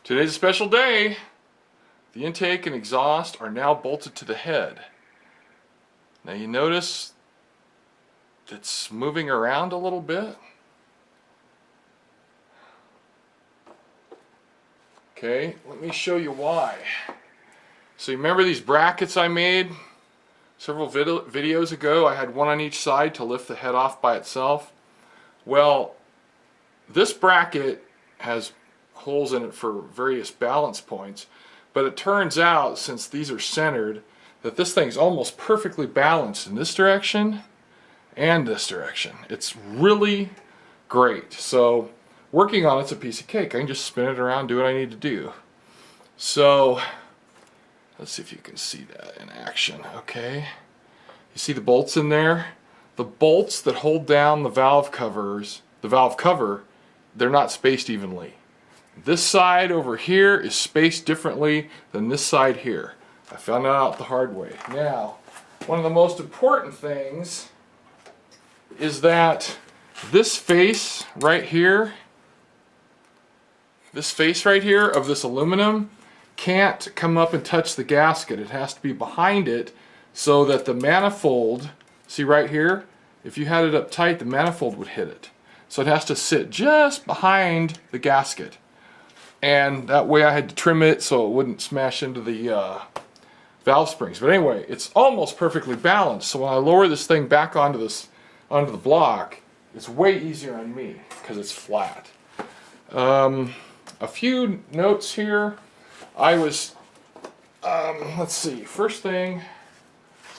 Today's a special day. The intake and exhaust are now bolted to the head. Now you notice it's moving around a little bit. Okay, let me show you why. So you remember these brackets I made several videos ago? I had one on each side to lift the head off by itself. Well, this bracket has holes in it for various balance points, but it turns out, since these are centered, that this thing's almost perfectly balanced in this direction and this direction. It's really great. So working on it's a piece of cake. I can just spin it around, do what I need to do. So let's see if you can see that in action. Okay, you see the bolts in there? The bolts that hold down the valve covers, the valve cover, they're not spaced evenly. This side over here is spaced differently than this side here. I found that out the hard way. Now, one of the most important things is that this face right here of this aluminum can't come up and touch the gasket. It has to be behind it so that the manifold, see right here, if you had it up tight, the manifold would hit it. So it has to sit just behind the gasket. And that way I had to trim it so it wouldn't smash into the valve springs. But anyway, it's almost perfectly balanced. So when I lower this thing back onto the block, it's way easier on me because it's flat. A few notes here. I was, let's see, first thing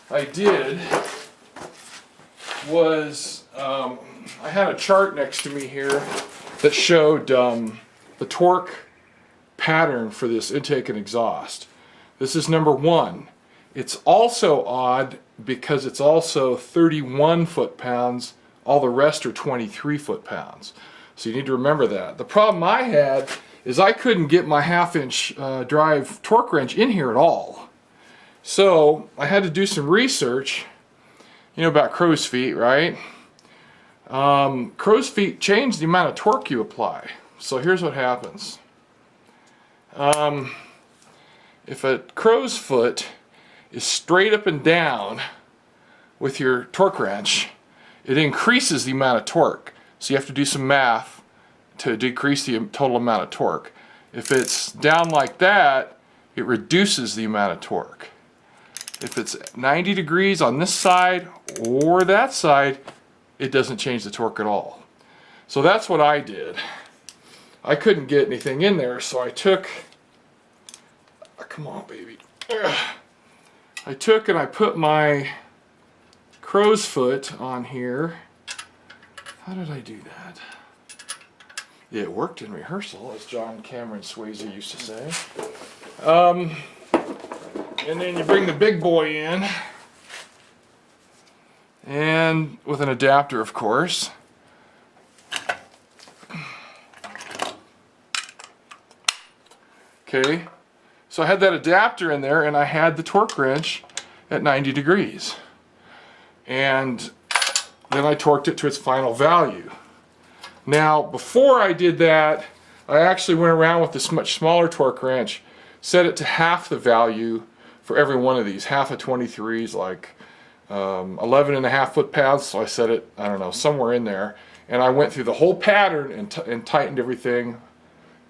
I did was I had a chart next to me here that showed the torque pattern for this intake and exhaust. This is number 1. It's also odd because it's also 31 foot-pounds. All the rest are 23 foot-pounds. So you need to remember that. The problem I had is I couldn't get my half-inch drive torque wrench in here at all. So I had to do some research, you know, about crow's feet, right? Crow's feet change the amount of torque you apply. So here's what happens. If a crow's foot is straight up and down with your torque wrench, it increases the amount of torque. So you have to do some math to decrease the total amount of torque. If it's down like that, it reduces the amount of torque. If it's 90 degrees on this side or that side, it doesn't change the torque at all. So that's what I did. I couldn't get anything in there, so I took, come on baby, I took and I put my crow's foot on here. How did I do that? It worked in rehearsal, as John Cameron Swayze used to say. And then you bring the big boy in, and with an adapter, of course. Okay, so I had that adapter in there, and I had the torque wrench at 90 degrees. And then I torqued it to its final value. Now, before I did that, I actually went around with this much smaller torque wrench, set it to half the value for every one of these. Half of 23 is like 11.5 foot-pounds, so I set it, I don't know, somewhere in there. And I went through the whole pattern and tightened everything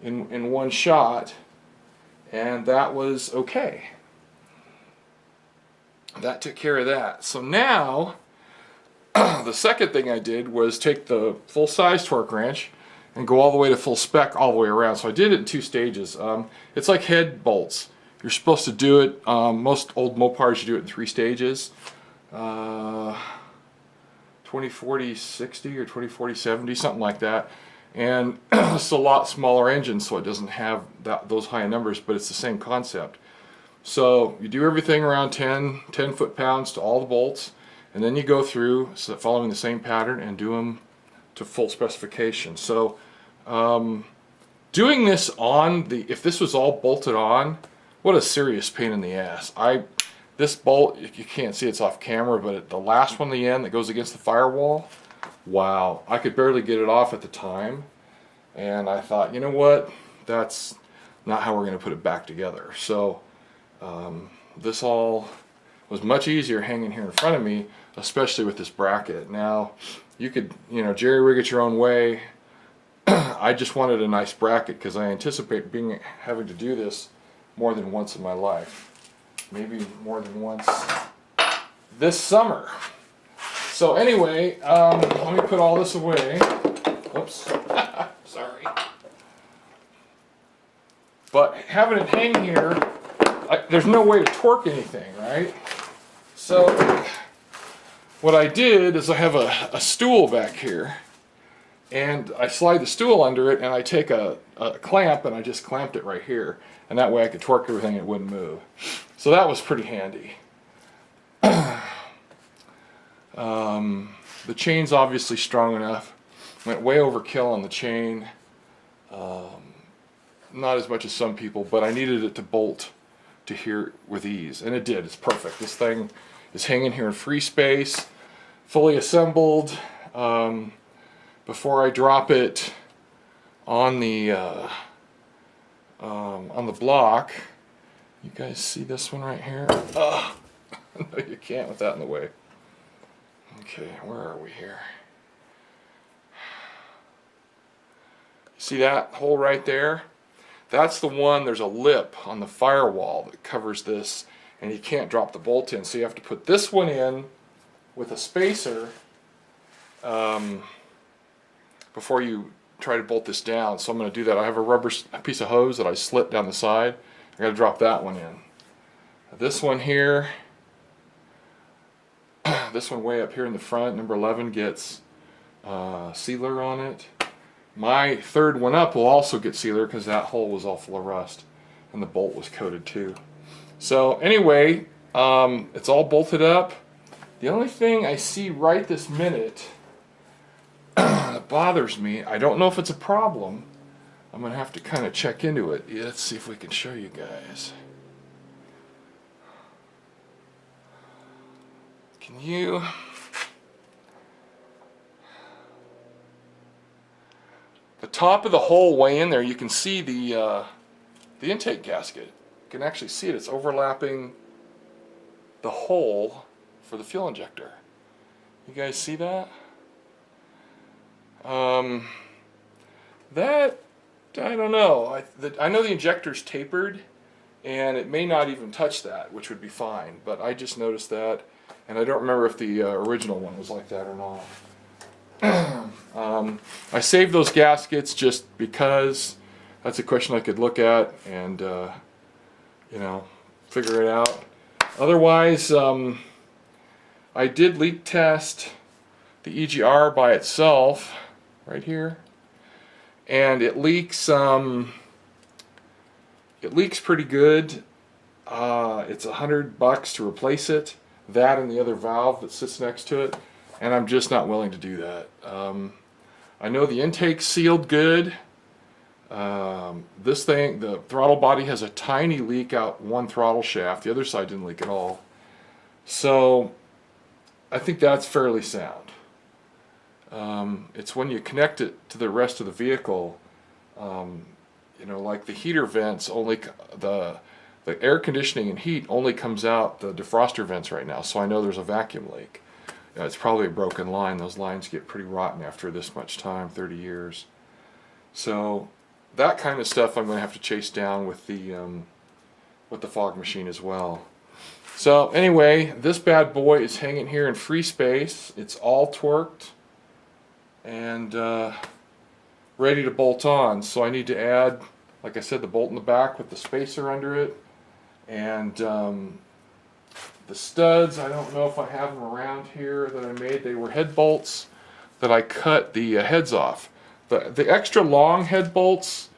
in one shot, and that was okay. That took care of that. So now, the second thing I did was take the full-size torque wrench and go all the way to full spec all the way around. So I did it in 2 stages. It's like head bolts. You're supposed to do it, most old Mopars you do it in 3 stages. 2040-60 or 2040-70, something like that. And it's a lot smaller engine, so it doesn't have those high numbers, but it's the same concept. So you do everything around 10 foot-pounds to all the bolts, and then you go through following the same pattern and do them to full specification. So doing this on if this was all bolted on, what a serious pain in the ass. This bolt, you can't see it's off camera, but the last one at the end that goes against the firewall, wow, I could barely get it off at the time. And I thought, you know what, that's not how we're going to put it back together. So this all was much easier hanging here in front of me, especially with this bracket. Now you could, jerry rig it your own way. I just wanted a nice bracket because I anticipate having to do this more than once in my life, maybe more than once this summer. So anyway, let me put all this away. Oops, sorry. But having it hang here, there's no way to torque anything, right? So what I did is I have a stool back here, and I slide the stool under it, and I take a clamp and I just clamped it right here, and that way I could torque everything and it wouldn't move. So that was pretty handy. The chain's obviously strong enough. Went way overkill on the chain. Not as much as some people, but I needed it to bolt to here with ease, and it did. It's perfect. This thing is hanging here in free space, fully assembled. Before I drop it on the block, you guys see this one right here? No, you can't with that in the way. Okay, where are we here? See that hole right there? That's the one. There's a lip on the firewall that covers this, and you can't drop the bolt in, so you have to put this one in with a spacer before you try to bolt this down. So I'm going to do that. I have a piece of hose that I slit down the side. I got to drop that one in. This one here, this one way up here in the front, number 11, gets sealer on it. My third one up will also get sealer because that hole was all full of rust, and the bolt was coated too. So anyway, it's all bolted up. The only thing I see right this minute that bothers me, I don't know if it's a problem. I'm going to have to kind of check into it. Yeah, let's see if we can show you guys. Can you... The top of the hole way in there, you can see the intake gasket. You can actually see it. It's overlapping the hole for the fuel injector. You guys see that? That, I don't know. I know the injector's tapered, and it may not even touch that, which would be fine. But I just noticed that, and I don't remember if the original one was like that or not. I saved those gaskets just because that's a question I could look at and figure it out. Otherwise, I did leak test the EGR by itself right here, and it leaks pretty good. It's $100 to replace it, that and the other valve that sits next to it, and I'm just not willing to do that. I know the intake's sealed good. This thing, the throttle body has a tiny leak out one throttle shaft. The other side didn't leak at all. So I think that's fairly sound. It's when you connect it to the rest of the vehicle, like the heater vents, only the air conditioning and heat only comes out the defroster vents right now, so I know there's a vacuum leak. It's probably a broken line. Those lines get pretty rotten after this much time, 30 years. So that kind of stuff I'm going to have to chase down with the fog machine as well. So anyway, this bad boy is hanging here in free space. It's all torqued and ready to bolt on. So I need to add, like I said, the bolt in the back with the spacer under it, and the studs. I don't know if I have them around here that I made. They were head bolts that I cut the heads off. The extra long head bolts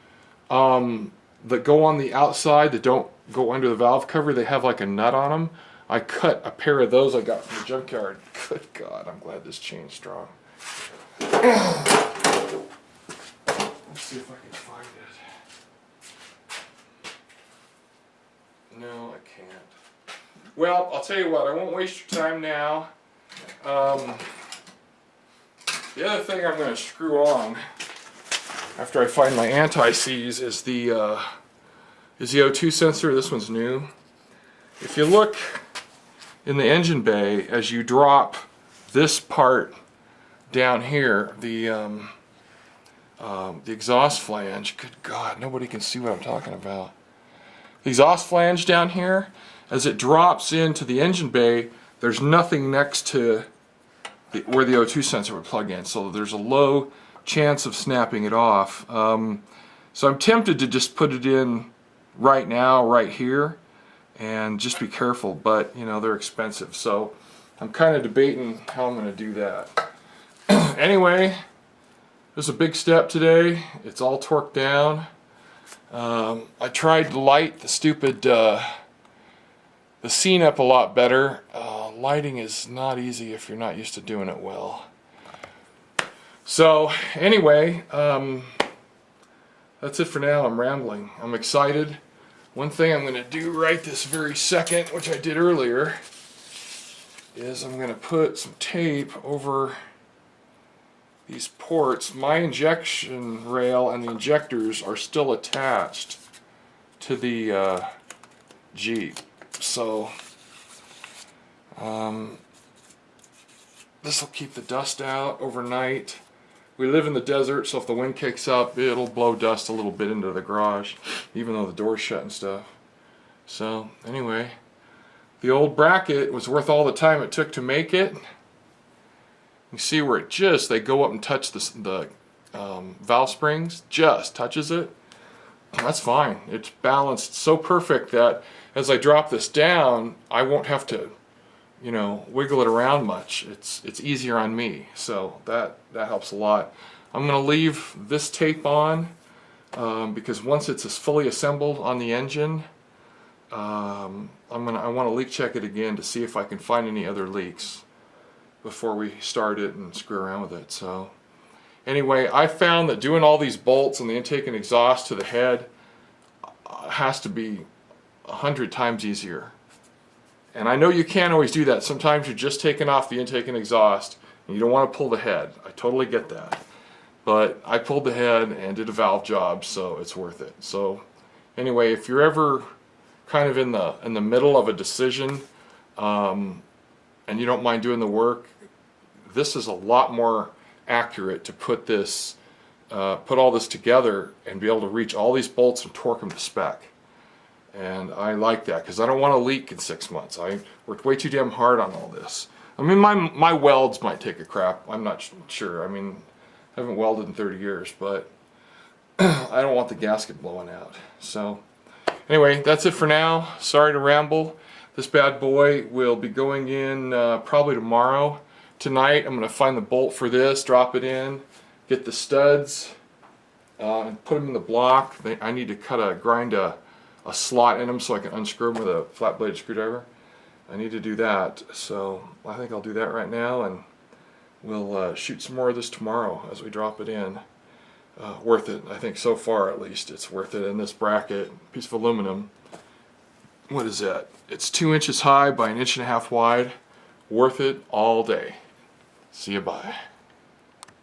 that go on the outside that don't go under the valve cover, they have like a nut on them. I cut a pair of those I got from the junkyard. Good God, I'm glad this chain's strong. Let's see if I can find it. No, I can't. Well, I'll tell you what, I won't waste your time now. The other thing I'm going to screw on after I find my anti-seize is the is the O2 sensor. This one's new. If you look in the engine bay, as you drop this part down here, the exhaust flange, good God, nobody can see what I'm talking about. The exhaust flange down here, as it drops into the engine bay, there's nothing next to where the O2 sensor would plug in, so there's a low chance of snapping it off. So I'm tempted to just put it in right now, right here, and just be careful, but you know, they're expensive, so I'm kind of debating how I'm going to do that. Anyway, there's a big step today. It's all torqued down. I tried to light the stupid the scene up a lot better. Lighting is not easy if you're not used to doing it well. So anyway, that's it for now. I'm rambling. I'm excited. One thing I'm going to do right this very second, which I did earlier, is I'm going to put some tape over these ports. My injection rail and the injectors are still attached to the Jeep. So this will keep the dust out overnight. We live in the desert, so if the wind kicks up, it'll blow dust a little bit into the garage, even though the door's shut and stuff. So anyway, the old bracket was worth all the time it took to make it. You see where it just, they go up and touch the valve springs, just touches it. That's fine. It's balanced so perfect that as I drop this down, I won't have to, you know, wiggle it around much. It's easier on me, so that helps a lot. I'm going to leave this tape on because once it's fully assembled on the engine, I want to leak check it again to see if I can find any other leaks before we start it and screw around with it. So anyway, I found that doing all these bolts and the intake and exhaust to the head has to be 100 times easier. And I know you can't always do that. Sometimes you're just taking off the intake and exhaust and you don't want to pull the head. I totally get that. But I pulled the head and did a valve job, so it's worth it. So anyway, if you're ever kind of in the middle of a decision and you don't mind doing the work, this is a lot more accurate to put all this together and be able to reach all these bolts and torque them to spec. And I like that because I don't want to leak in 6 months. I worked way too damn hard on all this. I mean, my welds might take a crap. I'm not sure. I mean, I haven't welded in 30 years, but I don't want the gasket blowing out. So anyway, that's it for now. Sorry to ramble. This bad boy will be going in probably tomorrow. Tonight I'm going to find the bolt for this, drop it in, get the studs, and put them in the block. I need to grind a slot in them so I can unscrew them with a flat blade screwdriver. I need to do that, so I think I'll do that right now, and we'll shoot some more of this tomorrow as we drop it in. Worth it, I think so far at least. It's worth it. In this bracket, piece of aluminum, what is that? It's 2 inches high by 1.5 inches wide. Worth it all day. See you, bye.